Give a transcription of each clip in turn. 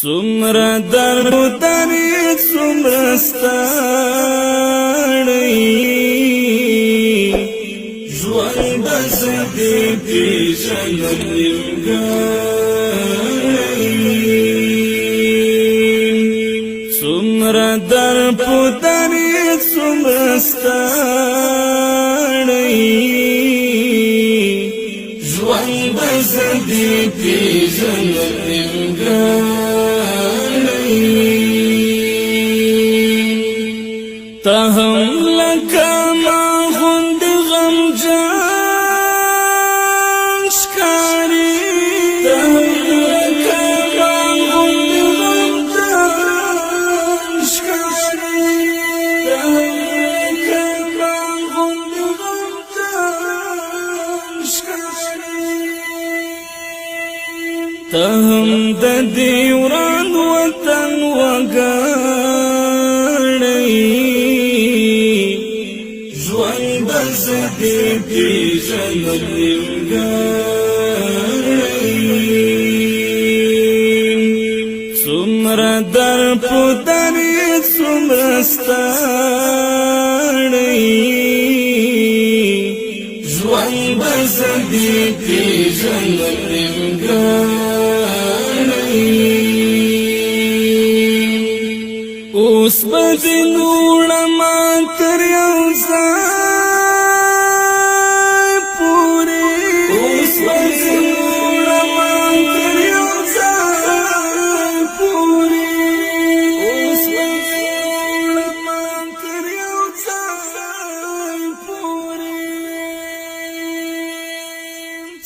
څومره درد درې څومره ستړی ژوند زه دې پېژنم نیمګړی څومره درد درې څومره ستړی ژوند زه دې پېژنم نیمګړی ته هم لکه ما غوندې غمجن ښکارې ته هم لکه ما غوندې غمجن ښکارې ته هم لکه ما غوندې غمجن ښکارې ته هم د دې وران وطن وګړی ژوند زه دې پېژنم نیمګړی څومره درد په درې څومره ستړی ژوند زه دې پېژنم نیمګړی اوس به دې نوړمه تر یو ځای پورې اوس به دې نوړمه تر یو ځای پورې اوس به دې نوړمه تر یو ځای پورې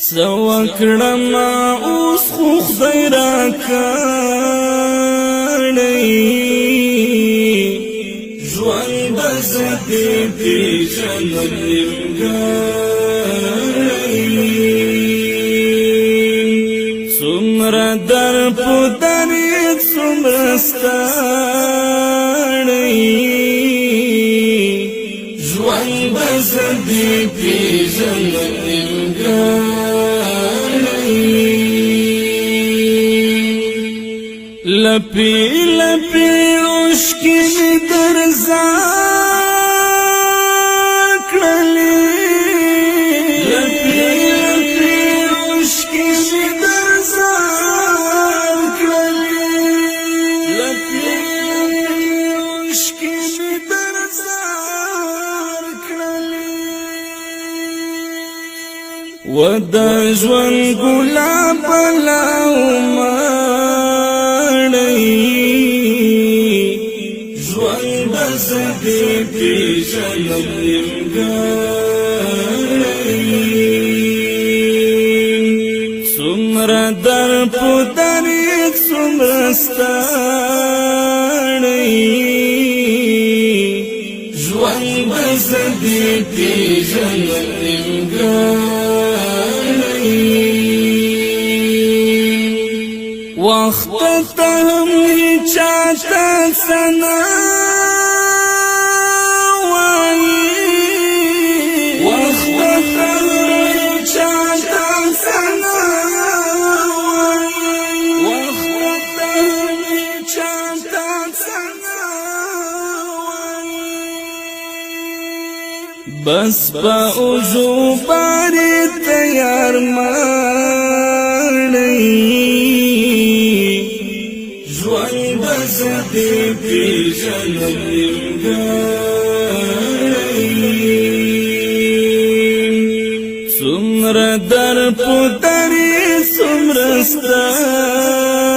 څه وکړمه اوس خو خدای راکړی ژوند زه دې پېژنم نیمګړی څومره درد په درې څومره ستړی ژوند زه دې پېژنم نیمګړی لپې لپې اوښکې مې درځان کړلې لپې لپې اوښکې مې درځان کړلې لپې لپې اوښکې مې درځان کړلې و د ژوند ګلاب لاومه ژوند زه دې پېژنم نیمګړی څومره درد په درې څومره ستړی ژوند زه دې پېژنم نیمګړی وخت ته هم هیچا ته څه نه وایي وخت ته هم هیچا ته څه نه وایي وخت ته هم هیچا ته څه نه وایي بس په اوږو باندې تیار مړی ژوند زه دې پېژنم نیمګړی څومره درد په درې څومره ستړی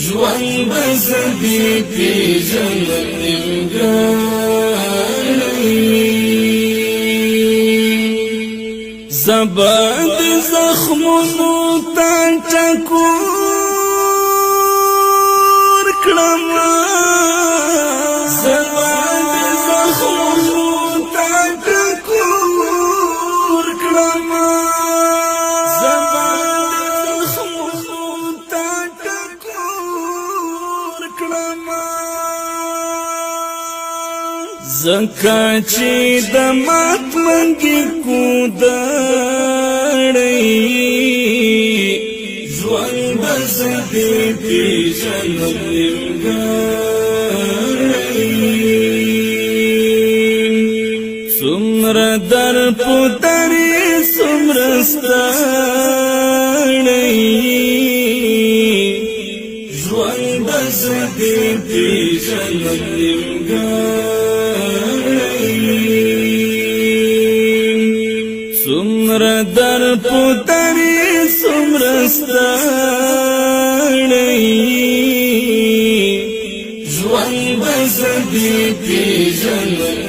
ژوند زه دې پېژنم نیمګړی زه به د زخمونو ته ټکور کړمه زه به د زخمونو ته ټکور کړمه زه به د زخمونو ته ټکور کړمه ځکه چې د مات منګي کودړی بزدی پیژنم نیمګړی څومره در پوتری څومره ستړی ژوند بزدی پیژنم نیمګړی څومره در پوتری څومره ستړی ژوند بزدی پیژنم